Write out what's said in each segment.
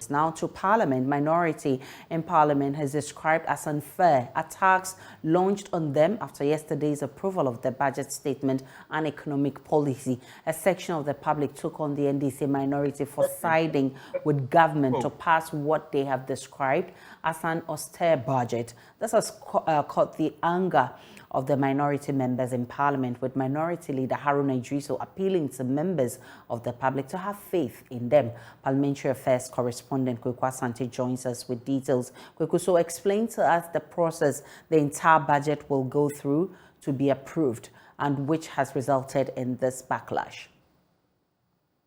politics. Now to Parliament, minority in Parliament has described as unfair attacks launched on them after yesterday's approval of the budget statement and economic policy. A section of the public took on the NDC minority for siding with government to pass what they have described as an austere budget. This has caught the anger of the minority members in Parliament, with Minority Leader Haruna Idrisu appealing to members of the public to have faith in them. Parliamentary Affairs correspondent Kweku Asante joins us with details. Kweku, so explain to us the process the entire budget will go through to be approved and which has resulted in this backlash.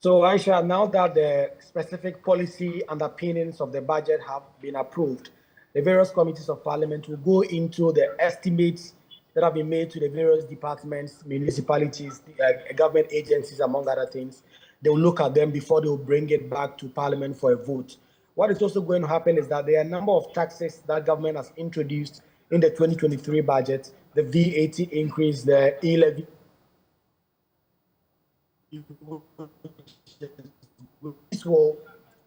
So, Aisha, now that the specific policy underpinnings of the budget have been approved, the various committees of Parliament will go into the estimates that have been made to the various departments, municipalities, government agencies, among other things. They will look at them before they will bring it back to Parliament for a vote. What is also going to happen is that there are a number of taxes that government has introduced in the 2023 budget, the VAT increase, the e-levy.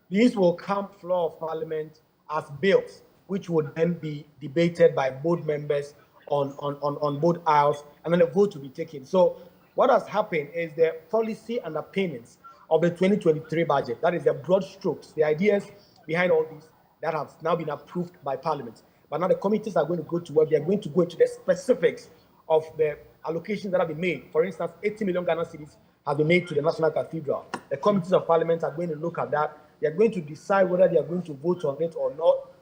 These will come floor of Parliament as bills, which would then be debated by both members on both aisles, and then a vote to be taken. So what has happened is the policy underpinnings of the 2023 budget, that is the broad strokes, the ideas behind all these that have now been approved by Parliament. But now the committees are going to go to work. They are going to go into the specifics of the allocations that have been made. For instance, 80 million Ghana cedis have been made to the National Cathedral. The committees of Parliament are going to look at that. They are going to decide whether they are going to vote on it or not.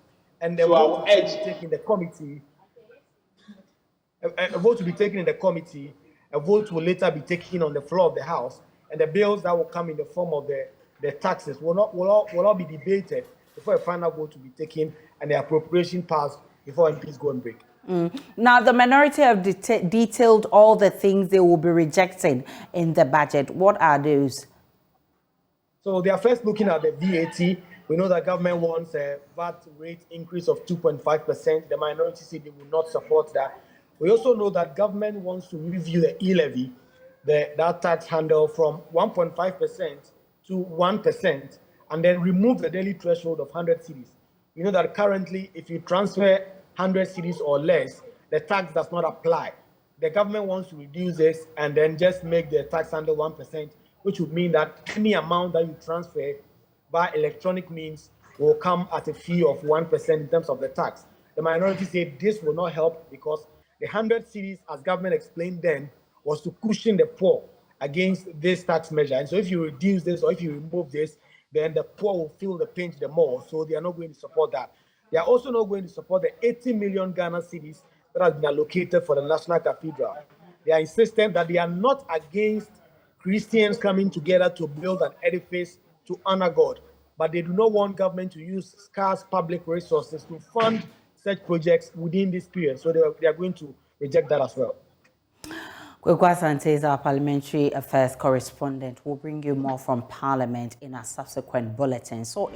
And the vote will be taken in the committee. A vote will be taken in the committee. A vote will later be taken on the floor of the House. And the bills that will come in the form of the taxes will all be debated before a final vote will be taken and the appropriation passed before MPs go and break. Now, the minority have detailed all the things they will be rejecting in the budget. What are those? So they are first looking at the VAT. We know that government wants a VAT rate increase of 2.5%. The minority said they will not support that. We also know that government wants to review the e-levy, that tax handle, from 1.5% to 1%, and then remove the daily threshold of 100 cedis. You know that currently, if you transfer 100 cedis or less, the tax does not apply. The government wants to reduce this and then just make the tax under 1%, which would mean that any amount that you transfer by electronic means will come at a fee of 1% in terms of the tax. The minority said this will not help because the 100 cedis, as government explained then, was to cushion the poor against this tax measure. And so if you reduce this or if you remove this, then the poor will feel the pinch the more. So they are not going to support that. They are also not going to support the 80 million Ghana cedis that has been allocated for the National Cathedral. They are insistent that they are not against Christians coming together to build an edifice to honor God, but they do not want government to use scarce public resources to fund such projects within this period. So they are going to reject that as well. Kweku Asante is our Parliamentary Affairs correspondent. We'll bring you more from Parliament in our subsequent bulletin. So